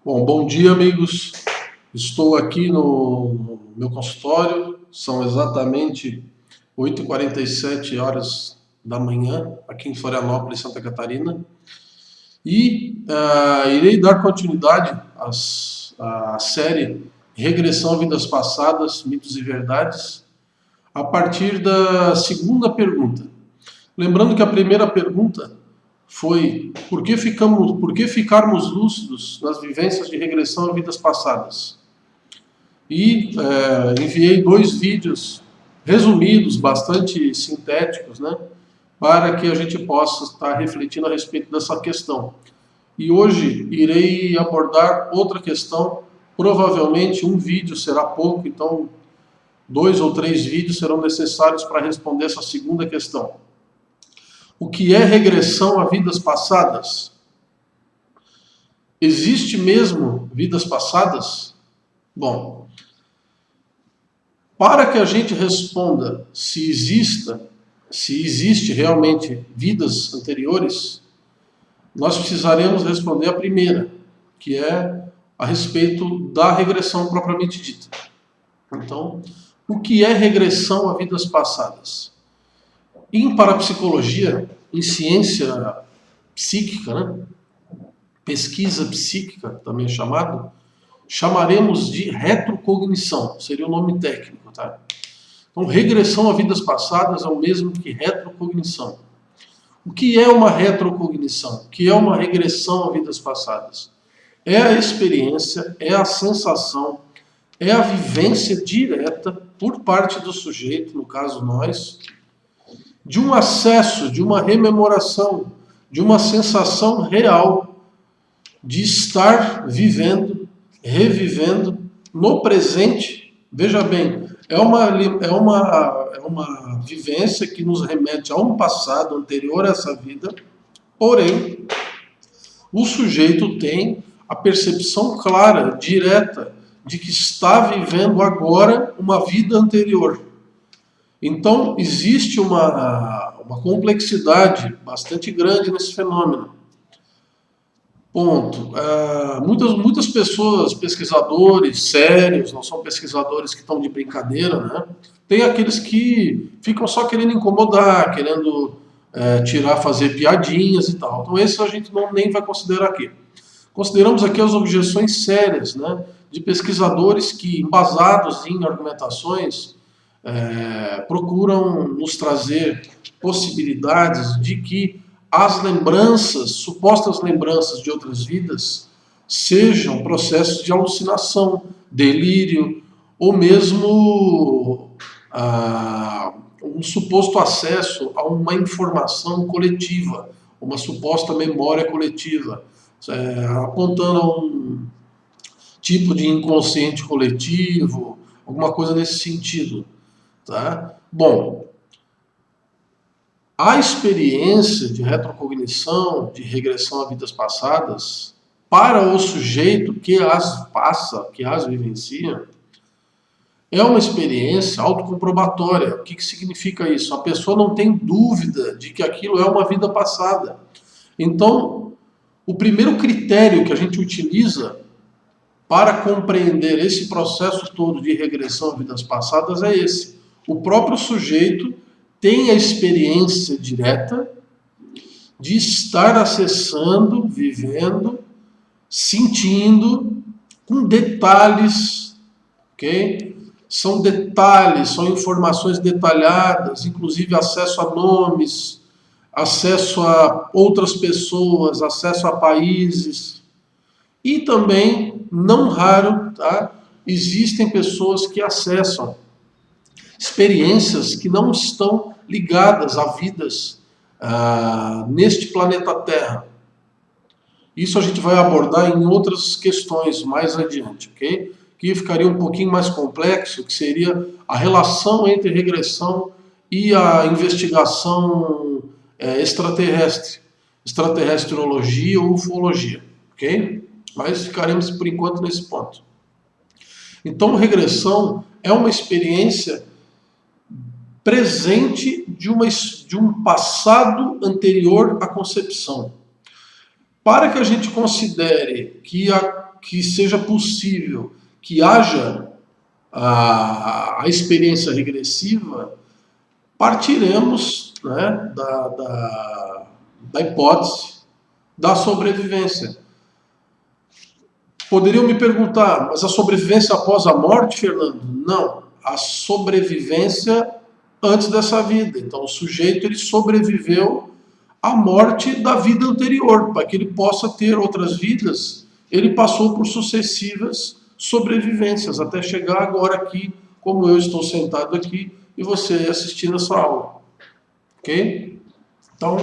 Bom dia, amigos. Estou aqui no meu consultório. São exatamente 8h47 da manhã, aqui em Florianópolis, Santa Catarina. E irei dar continuidade à série Regressão a Vidas Passadas, Mitos e Verdades, a partir da segunda pergunta. Lembrando que a primeira pergunta foi por que ficarmos lúcidos nas vivências de regressão a vidas passadas? E enviei 2 vídeos resumidos, bastante sintéticos, né, para que a gente possa estar refletindo a respeito dessa questão. E hoje irei abordar outra questão, provavelmente um vídeo será pouco, então 2 ou 3 vídeos serão necessários para responder essa segunda questão. O que é regressão a vidas passadas? Existe mesmo vidas passadas? Bom, para que a gente responda se existe realmente vidas anteriores, nós precisaremos responder a primeira, que é a respeito da regressão propriamente dita. Então, o que é regressão a vidas passadas? Em parapsicologia, em ciência psíquica, né? Pesquisa psíquica, também chamaremos de retrocognição, seria o nome técnico, tá? Então, regressão a vidas passadas é o mesmo que retrocognição. O que é uma retrocognição? O que é uma regressão a vidas passadas? É a experiência, é a sensação, é a vivência direta por parte do sujeito, no caso nós, de um acesso, de uma rememoração, de uma sensação real de estar vivendo, revivendo no presente. Veja bem, é uma vivência que nos remete a um passado anterior a essa vida, porém, o sujeito tem a percepção clara, direta, de que está vivendo agora uma vida anterior. Então, existe uma complexidade bastante grande nesse fenômeno. Ponto. Muitas pessoas, pesquisadores sérios, não são pesquisadores que estão de brincadeira, né? Tem aqueles que ficam só querendo incomodar, querendo fazer piadinhas e tal. Então, esses a gente nem vai considerar aqui. Consideramos aqui as objeções sérias, né, de pesquisadores que, embasados em argumentações, procuram nos trazer possibilidades de que as lembranças, supostas lembranças de outras vidas, sejam processos de alucinação, delírio, ou mesmo um suposto acesso a uma informação coletiva, uma suposta memória coletiva, apontando a um tipo de inconsciente coletivo, alguma coisa nesse sentido. Tá? Bom, a experiência de retrocognição, de regressão a vidas passadas, para o sujeito que as passa, que as vivencia, é uma experiência autocomprobatória. O que significa isso? A pessoa não tem dúvida de que aquilo é uma vida passada. Então, o primeiro critério que a gente utiliza para compreender esse processo todo de regressão a vidas passadas é esse. O próprio sujeito tem a experiência direta de estar acessando, vivendo, sentindo, com detalhes, ok? São detalhes, são informações detalhadas, inclusive acesso a nomes, acesso a outras pessoas, acesso a países. E também, não raro, tá? Existem pessoas que acessam experiências que não estão ligadas a vidas neste planeta Terra. Isso a gente vai abordar em outras questões mais adiante, ok? Que ficaria um pouquinho mais complexo, que seria a relação entre regressão e a investigação extraterrestriologia ou ufologia, ok? Mas ficaremos por enquanto nesse ponto. Então, regressão é uma experiência presente de um passado anterior à concepção. Para que a gente considere que que seja possível que haja a experiência regressiva, partiremos, né, da hipótese da sobrevivência. Poderiam me perguntar, mas a sobrevivência após a morte, Fernando? Não, a sobrevivência antes dessa vida. Então o sujeito ele sobreviveu à morte da vida anterior, para que ele possa ter outras vidas. Ele passou por sucessivas sobrevivências, até chegar agora aqui, como eu estou sentado aqui, e você assistindo essa aula. Ok? Então,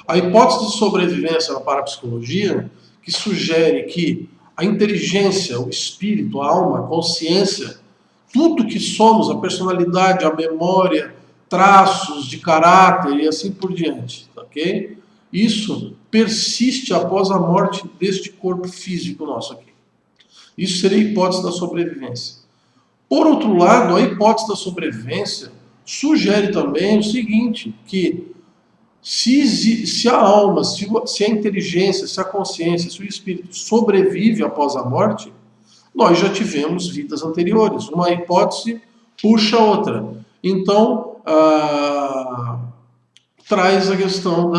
a hipótese de sobrevivência na parapsicologia, que sugere que a inteligência, o espírito, a alma, a consciência, tudo que somos, a personalidade, a memória, traços de caráter e assim por diante, ok? Isso persiste após a morte deste corpo físico nosso aqui. Isso seria a hipótese da sobrevivência. Por outro lado, a hipótese da sobrevivência sugere também o seguinte, que se a alma, se a inteligência, se a consciência, se o espírito sobrevive após a morte, nós já tivemos vidas anteriores. Uma hipótese puxa a outra. Então, traz a questão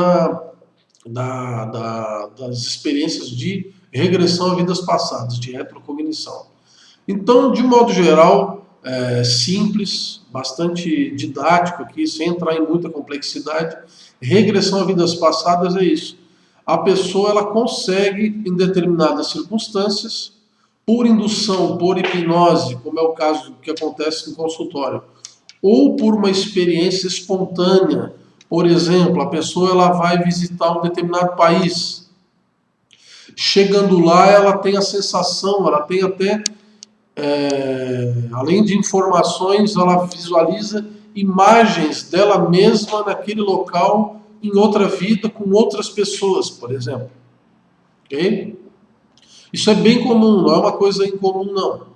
das experiências de regressão a vidas passadas, de retrocognição. Então, de modo geral, simples, bastante didático aqui, sem entrar em muita complexidade, regressão a vidas passadas é isso. A pessoa ela consegue, em determinadas circunstâncias, por indução, por hipnose, como é o caso que acontece no consultório, ou por uma experiência espontânea. Por exemplo, a pessoa ela vai visitar um determinado país. Chegando lá, ela tem a sensação, ela tem até, além de informações, ela visualiza imagens dela mesma naquele local, em outra vida, com outras pessoas, por exemplo. Ok? Isso é bem comum, não é uma coisa incomum, não.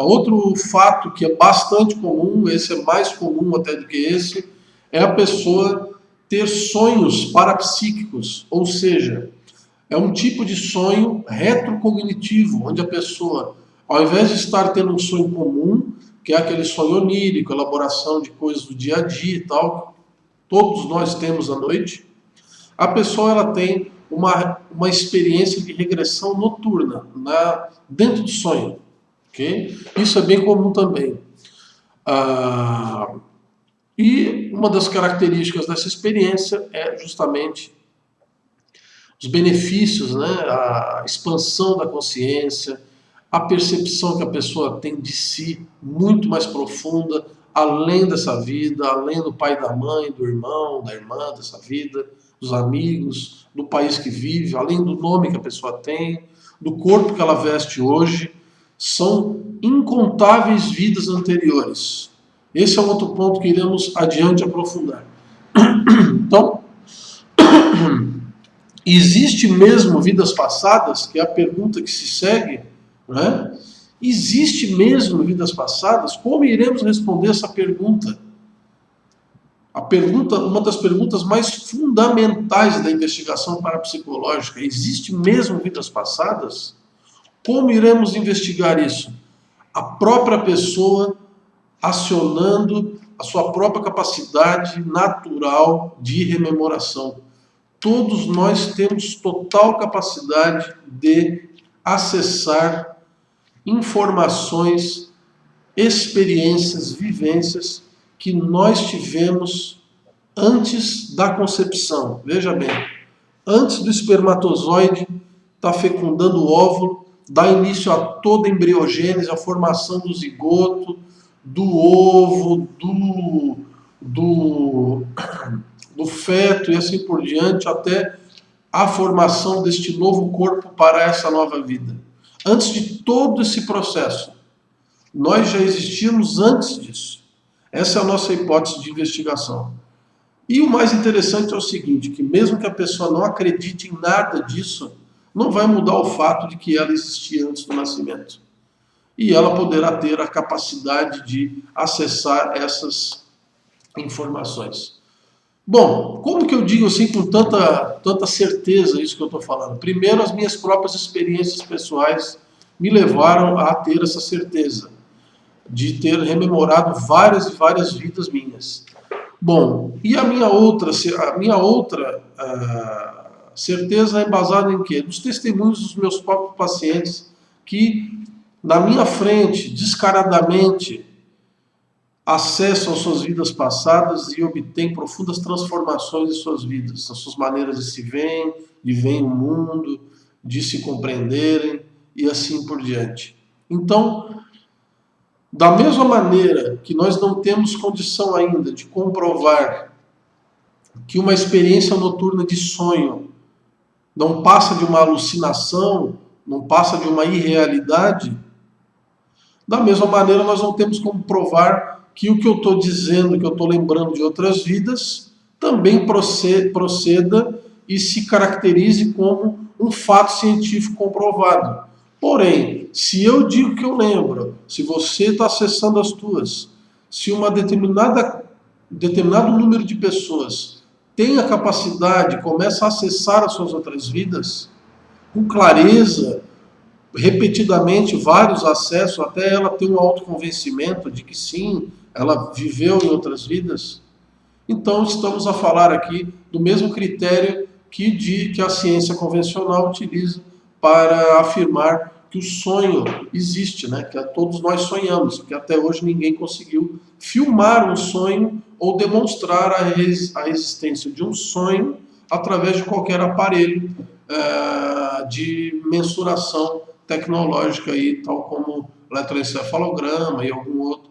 Outro fato que é bastante comum, esse é mais comum até do que esse, é a pessoa ter sonhos parapsíquicos, ou seja, é um tipo de sonho retrocognitivo, onde a pessoa, ao invés de estar tendo um sonho comum, que é aquele sonho onírico, elaboração de coisas do dia a dia e tal, todos nós temos à noite, a pessoa ela tem uma experiência de regressão noturna, dentro do sonho. Okay? Isso é bem comum também. E uma das características dessa experiência é justamente os benefícios, né? A expansão da consciência, a percepção que a pessoa tem de si muito mais profunda, além dessa vida, além do pai, da mãe, do irmão, da irmã dessa vida, dos amigos, do país que vive, além do nome que a pessoa tem, do corpo que ela veste hoje. São incontáveis vidas anteriores. Esse é um outro ponto que iremos adiante aprofundar. Então, existe mesmo vidas passadas? Que é a pergunta que se segue, né? Existe mesmo vidas passadas? Como iremos responder essa pergunta? Uma das perguntas mais fundamentais da investigação parapsicológica. Existe mesmo vidas passadas? Como iremos investigar isso? A própria pessoa acionando a sua própria capacidade natural de rememoração. Todos nós temos total capacidade de acessar informações, experiências, vivências que nós tivemos antes da concepção. Veja bem, antes do espermatozoide estar fecundando o óvulo, dá início a toda a embriogênese, a formação do zigoto, do ovo, do feto e assim por diante, até a formação deste novo corpo para essa nova vida. Antes de todo esse processo, nós já existíamos antes disso. Essa é a nossa hipótese de investigação. E o mais interessante é o seguinte, que mesmo que a pessoa não acredite em nada disso, não vai mudar o fato de que ela existia antes do nascimento. E ela poderá ter a capacidade de acessar essas informações. Bom, como que eu digo assim com tanta certeza isso que eu estou falando? Primeiro, as minhas próprias experiências pessoais me levaram a ter essa certeza, de ter rememorado várias e várias vidas minhas. Bom, e a minha outra certeza é embasada em quê? Nos testemunhos dos meus próprios pacientes que, na minha frente, descaradamente, acessam as suas vidas passadas e obtêm profundas transformações em suas vidas, nas suas maneiras de se verem, de verem o mundo, de se compreenderem e assim por diante. Então, da mesma maneira que nós não temos condição ainda de comprovar que uma experiência noturna de sonho não passa de uma alucinação, não passa de uma irrealidade, da mesma maneira nós não temos como provar que o que eu estou dizendo, que eu estou lembrando de outras vidas, também proceda e se caracterize como um fato científico comprovado. Porém, se eu digo que eu lembro, se você está acessando as tuas, se determinado número de pessoas tem a capacidade, começa a acessar as suas outras vidas, com clareza, repetidamente, vários acessos, até ela ter um autoconvencimento de que sim, ela viveu em outras vidas, então estamos a falar aqui do mesmo critério que a ciência convencional utiliza para afirmar que o sonho existe, né? Que todos nós sonhamos, porque até hoje ninguém conseguiu filmar um sonho ou demonstrar a existência de um sonho através de qualquer aparelho de mensuração tecnológica, aí, tal como eletroencefalograma e algum outro,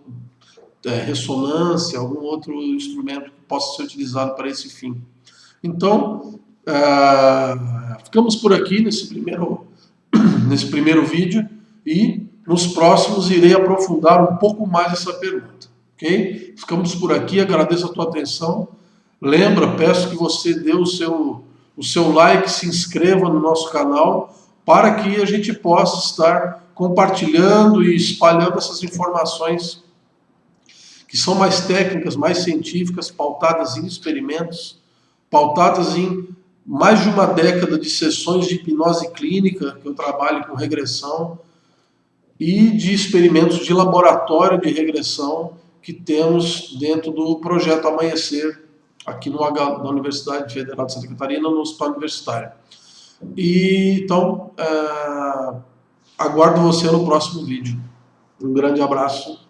ressonância, algum outro instrumento que possa ser utilizado para esse fim. Então, ficamos por aqui nesse primeiro vídeo e nos próximos irei aprofundar um pouco mais essa pergunta, ok? Ficamos por aqui, agradeço a tua atenção. Lembra, peço que você dê o seu like, se inscreva no nosso canal para que a gente possa estar compartilhando e espalhando essas informações que são mais técnicas, mais científicas, pautadas em experimentos, pautadas em mais de uma década de sessões de hipnose clínica, que eu trabalho com regressão, e de experimentos de laboratório de regressão que temos dentro do projeto Amanhecer, aqui na Universidade Federal de Santa Catarina, no Hospital Universitário. E, então, aguardo você no próximo vídeo. Um grande abraço.